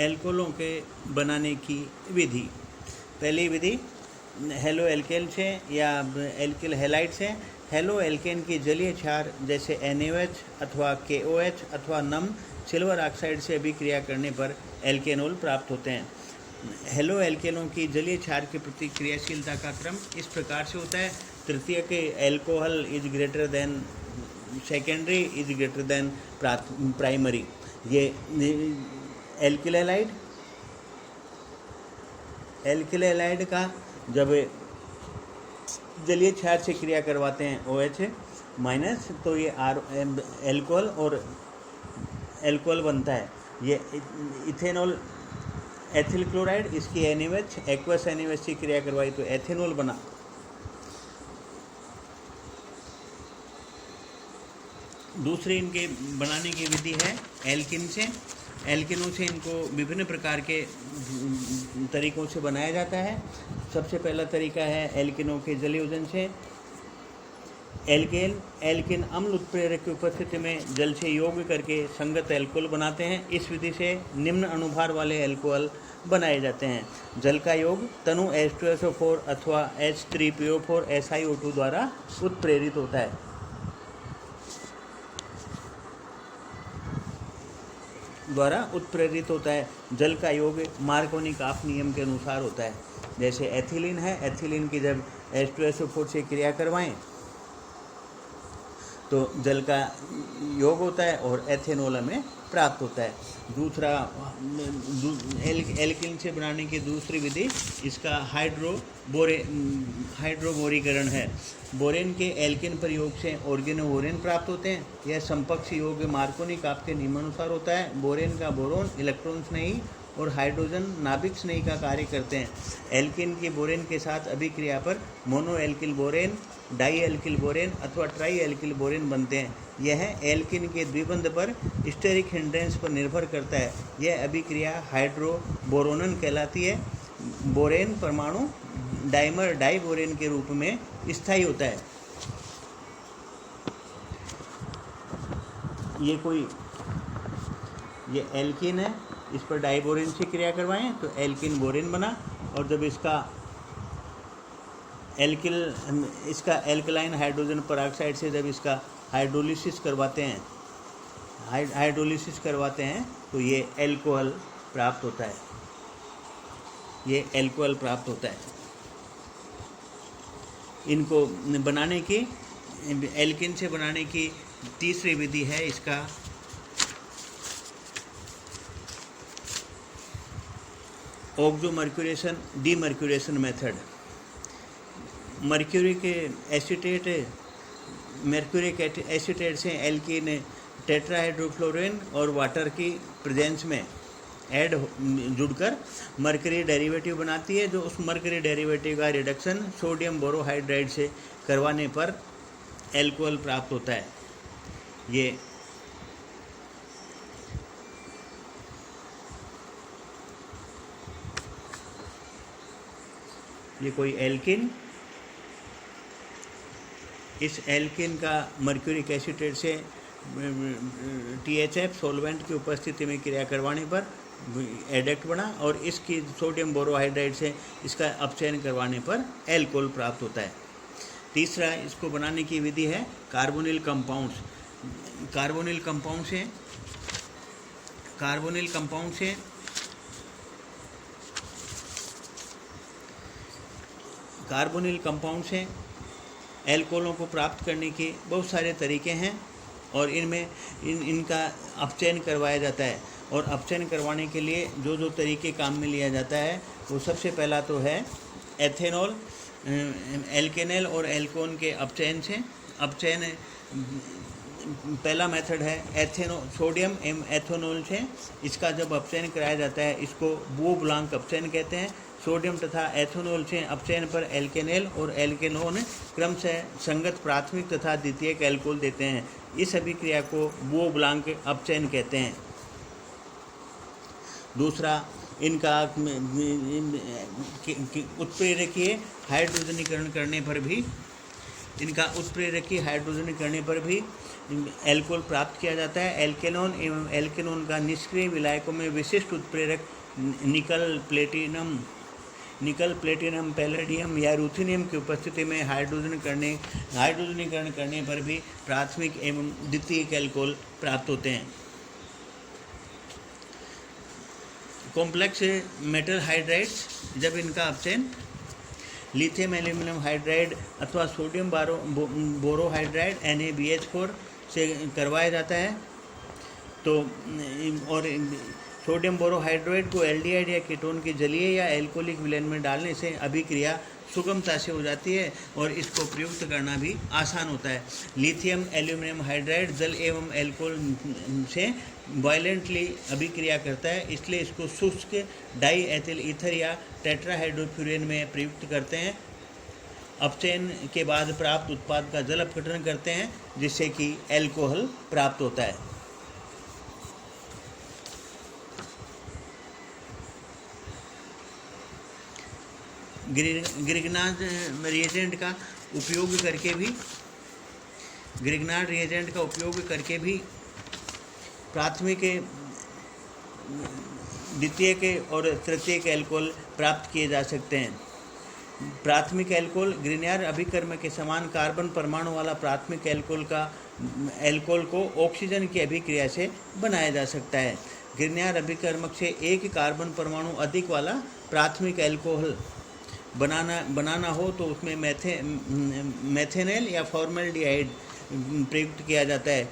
एल्कोहलों के बनाने की विधि। पहली विधि हेलो एल्केन से या एल्किल हैलाइड से। हेलो एल्केन की जलीय क्षार जैसे NaOH अथवा KOH अथवा नम सिल्वर ऑक्साइड से अभिक्रिया करने पर एल्केनॉल प्राप्त होते हैं। हेलो एल्केनों की जलीय क्षार के प्रति क्रियाशीलता का क्रम इस प्रकार से होता है। तृतीय के alcohol is greater than secondary is greater than primary. ये एल्किल हैलाइड का जब जलीय क्षार से क्रिया करवाते हैं OH माइनस, तो ये एल्कोहल और एल्कोहल बनता है। ये इथेनॉल एथिल क्लोराइड, इसकी NaOH एक्वस NaOH से क्रिया करवाई तो एथेनॉल बना। दूसरी इनके बनाने की विधि है एल्किन से। एल्किनों से इनको विभिन्न प्रकार के तरीकों से बनाया जाता है। सबसे पहला तरीका है एल्किनों के जलयोजन से। एल्किन अम्ल उत्प्रेरक की उपस्थिति में जल से योग करके संगत एल्कोहल बनाते हैं। इस विधि से निम्न अणुभार वाले एल्कोहल बनाए जाते हैं। जल का योग तनु H2SO4 अथवा H3PO4 SiO2 द्वारा उत्प्रेरित होता है। जल का योग मार्कोनी-काफ नियम के अनुसार होता है। जैसे एथिलीन है, एथिलीन की जब H2SO4 से क्रिया करवाएं तो जल का योग होता है और एथेनॉल हमें प्राप्त होता है। दूसरा एल्किन से बनाने की दूसरी विधि इसका हाइड्रोबोरीकरण है। बोरेन के एल्किन प्रयोग से ऑर्गेनोबोरेन प्राप्त होते हैं। यह समपक्ष योग मार्कोनी-काफ के नियमानुसार होता है। बोरेन का बोरोन इलेक्ट्रॉन स्नेही और हाइड्रोजन नाभिक स्नेही का कार्य करते हैं। एल्किन की बोरेन के साथ अभिक्रिया पर mono alkyl borane, di alkyl borane अथवा ट्राई एल्किल बोरेन बनते हैं। यह एल्किन के द्विबंध पर स्टेरिक हिंड्रेंस पर निर्भर करता है। यह अभिक्रिया हाइड्रोबोरोनन कहलाती है। बोरेन परमाणु डाइमर डाई बोरेन के रूप में स्थायी होता है। ये एल्किन है, इस पर डाई बोरेन से क्रिया करवाएं तो एल्किन बोरेन बना। और जब इसका एल्कलाइन हाइड्रोजन पेरोक्साइड से जब इसका हाइड्रोलिसिस करवाते हैं तो ये एल्कोहल प्राप्त होता है। इनको बनाने की एल्किन से बनाने की तीसरी विधि है इसका ऑक्सोमर्क्यूरेशन डीमर्क्यूरेशन मेथड। मर्क्यूरिक एसीटेट से एल्कीन टेट्राहाइड्रोफ्लोरेन और वाटर की प्रेजेंस में जुड़कर मर्करी डेरिवेटिव बनाती है। जो उस मर्करी डेरिवेटिव का रिडक्शन सोडियम बोरोहाइड्राइड से करवाने पर एल्कोहल प्राप्त होता है। ये कोई एल्किन, इस एल्किन का मर्क्यूरिक एसीटेट से THF सॉल्वेंट की उपस्थिति में क्रिया करवाने पर एडेक्ट बना और इसकी सोडियम बोरोहाइड्राइड से इसका अपचयन करवाने पर एल्कोहल प्राप्त होता है। तीसरा इसको बनाने की विधि है कार्बोनिल कंपाउंड्स। कार्बोनिल कंपाउंड से एल्कोहलों को प्राप्त करने के बहुत सारे तरीके हैं और इनका अपचयन करवाया जाता है। और अपचयन करवाने के लिए जो तरीके काम में लिया जाता है वो सबसे पहला तो है एथेनॉल, एल्केनल और एल्कोन के अपचयन से। पहला मेथड है सोडियम एथेनॉल से। इसका जब अपचयन कराया जाता है इसको बो ब्लांक अपचयन कहते हैं। सोडियम तथा एथेनॉल से अपचयन पर एल्केनल और एल्केनोन क्रम से संगत प्राथमिक तथा द्वितीयक एल्कोहल देते हैं। इस अभिक्रिया को बो ब्लांक अपचयन कहते हैं। दूसरा इनका उत्प्रेरकीय हाइड्रोजनीकरण करने पर भी एल्कोहल प्राप्त किया जाता है। एल्केनॉन एवं एल्केनॉन का निष्क्रिय विलायकों में विशिष्ट उत्प्रेरक निकल, प्लेटिनम, पैलेडियम या रूथेनियम की उपस्थिति में हाइड्रोजनीकरण करने पर भी प्राथमिक एवं द्वितीयक एल्कोहल प्राप्त होते हैं। कॉम्प्लेक्स मेटल हाइड्राइड्स, जब इनका अपचयन लिथियम एल्यूमिनियम हाइड्राइड अथवा सोडियम बोरोहाइड्राइड NaBH4 से करवाया जाता है, तो और सोडियम बोरोहाइड्राइड को एल्डिहाइड या कीटोन के जलीय या एल्कोहलिक विलयन में डालने से अभिक्रिया सुगमता से हो जाती है और इसको प्रयुक्त करना भी आसान होता है। लिथियम एल्यूमिनियम हाइड्राइड जल एवं एल्कोहल से वायलेंटली अभिक्रिया करता है, इसलिए इसको शुष्क डाई एथिल ईथर या टेट्राहाइड्रोफ्यूरेन में प्रयुक्त करते हैं। अपचयन के बाद प्राप्त उत्पाद का जल अपघटन करते हैं, जिससे कि एल्कोहल प्राप्त होता है। ग्रिग्नार्ड रिएजेंट का उपयोग करके भी प्राथमिक, द्वितीयक और तृतीयक एल्कोहल प्राप्त किए जा सकते हैं। प्राथमिक एल्कोहल ग्रिग्नार्ड अभिकर्म के समान कार्बन परमाणु वाला प्राथमिक एल्कोहल को ऑक्सीजन की अभिक्रिया से बनाया जा सकता है। ग्रिग्नार्ड अभिकर्मक से एक कार्बन परमाणु अधिक वाला प्राथमिक एल्कोहल बनाना हो तो उसमें मेथेनॉल या फॉर्मल्डिहाइड प्रयुक्त किया जाता है।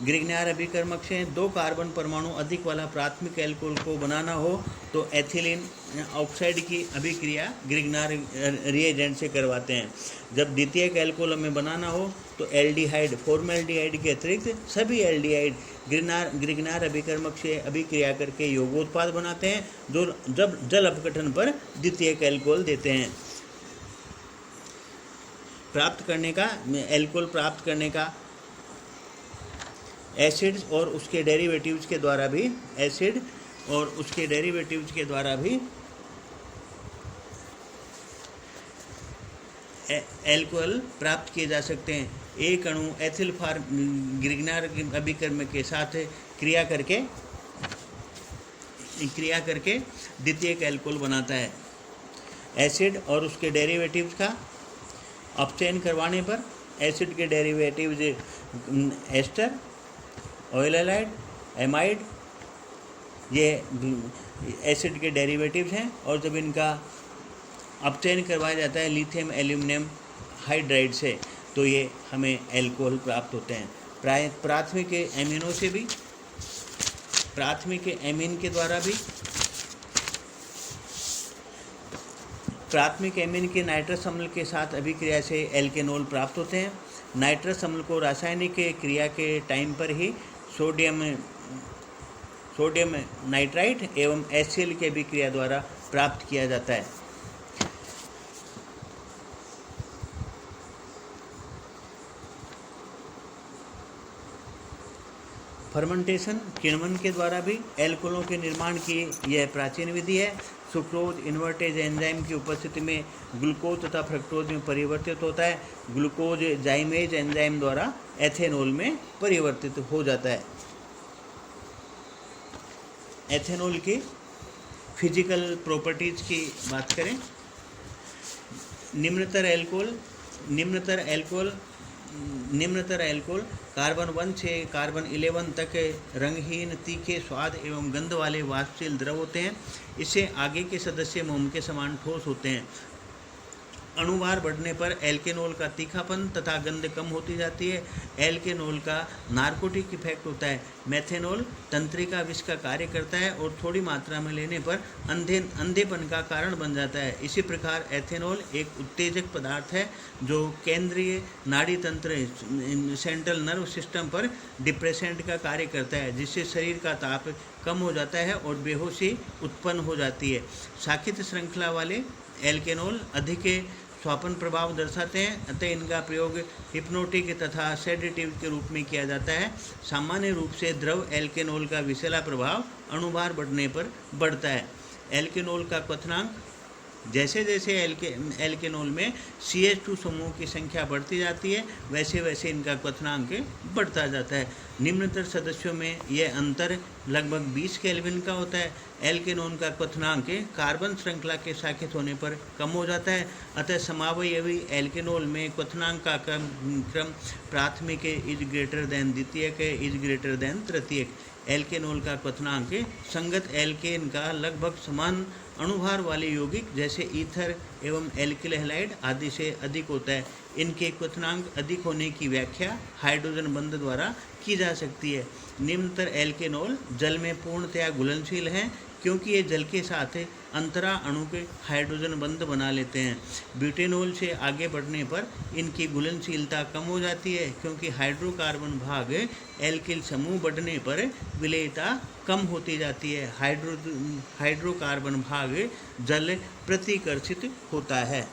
ग्रिग्नार्ड अभिकर्मक से 2 कार्बन परमाणु अधिक वाला प्राथमिक एल्कोहल को बनाना हो तो एथिलीन ऑक्साइड की अभिक्रिया ग्रिग्नार्ड रिएजेंट से करवाते हैं। जब द्वितीयक एल्कोहल में बनाना हो तो एल्डिहाइड, फॉर्मल्डिहाइड के अतिरिक्त सभी एल्डिहाइड ग्रिग्नार्ड अभिकर्मक से अभिक्रिया करके यौगोत्पाद बनाते हैं, जो जब जल अपघटन पर द्वितीयक एल्कोहल देते हैं। एल्कोहल प्राप्त करने का एसिड्स और उसके डेरिवेटिव्स के द्वारा भी एल्कोहल प्राप्त किए जा सकते हैं। एक अणु एथिल ग्रिग्नार्ड अभिकर्म के साथ क्रिया करके द्वितीयक एल्कोहल बनाता है। एसिड और उसके डेरिवेटिव्स का अपचयन करवाने पर एसिड के derivatives ester, acyl halide, amide, ये एसिड के डेरिवेटिव्स हैं, और जब इनका अपचयन करवाया जाता है लिथियम एल्यूमिनियम हाइड्राइड से तो ये हमें एल्कोहल प्राप्त होते हैं। प्राथमिक एमीन के नाइट्रस अम्ल के साथ अभिक्रिया से एल्केनॉल प्राप्त होते हैं। नाइट्रस अम्ल को रासायनिक क्रिया के टाइम पर ही सोडियम नाइट्राइट एवं HCl की अभिक्रिया द्वारा प्राप्त किया जाता है। फर्मेंटेशन, किण्वन के द्वारा भी एल्कोहलों के निर्माण की यह प्राचीन विधि है। सुक्रोज इन्वर्टेज एंजाइम की उपस्थिति में ग्लूकोज तथा फ्रक्टोज में परिवर्तित होता है। ग्लूकोज जाइमेज एंजाइम द्वारा एथेनॉल में परिवर्तित हो जाता है। एथेनॉल की फिजिकल प्रॉपर्टीज की बात करें, निम्नतर एल्कोहल कार्बन 1 से कार्बन 11 तक रंगहीन, तीखे, स्वाद एवं गंध वाले वाष्पशील द्रव होते हैं। इससे आगे के सदस्य मोम के समान ठोस होते हैं। अणुभार बढ़ने पर एल्केनॉल का तीखापन तथा गंध कम होती जाती है। एल्केनॉल का नार्कोटिक इफेक्ट होता है। मेथेनॉल तंत्रिका विष का कार्य करता है और थोड़ी मात्रा में लेने पर अंधेपन का कारण बन जाता है। इसी प्रकार एथेनॉल एक उत्तेजक पदार्थ है जो केंद्रीय नाड़ी तंत्र सेंट्रल नर्व सिस्टम पर डिप्रेसेंट का कार्य करता है, जिससे शरीर का ताप कम हो जाता है और बेहोशी उत्पन्न हो जाती है। शाखित श्रृंखला वाले एल्केनॉल अधिक स्वापन प्रभाव दर्शाते हैं, अतः इनका प्रयोग हिप्नोटिक तथा सेडेटिव के रूप में किया जाता है। सामान्य रूप से द्रव एल्केनॉल का विषैला प्रभाव अणुभार बढ़ने पर बढ़ता है। एल्केनॉल का क्वथनांक जैसे जैसे एल्केनॉल में CH2 समूह की संख्या बढ़ती जाती है वैसे वैसे इनका क्वथनांक बढ़ता जाता है। निम्नतर सदस्यों में यह अंतर लगभग 20 केल्विन का होता है। एल्केनॉल का क्वथनांक कार्बन श्रृंखला के शाखित होने पर कम हो जाता है। अतः समावयवी एल्केनॉल में क्वथनांक का क्रम प्राथमिक इज ग्रेटर देन द्वितीयक इज ग्रेटर देन तृतीयक। एल्केनॉल का क्वथनांक संगत एल्केन का लगभग समान अणुभार वाले यौगिक जैसे ईथर एवं एल्किल हैलाइड आदि से अधिक होता है। इनके क्वथनांक अधिक होने की व्याख्या हाइड्रोजन बंध द्वारा की जा सकती है। निम्नतर एल्केनॉल जल में पूर्णतया घुलनशील हैं क्योंकि ये जल के साथ अंतरा अणु के हाइड्रोजन बंध बना लेते हैं। ब्यूटेनॉल से आगे बढ़ने पर इनकी घुलनशीलता कम हो जाती है क्योंकि हाइड्रोकार्बन भाग एल्किल समूह बढ़ने पर विलेयता कम होती जाती है। हाइड्रोकार्बन भाग जल प्रतिकर्षित होता है।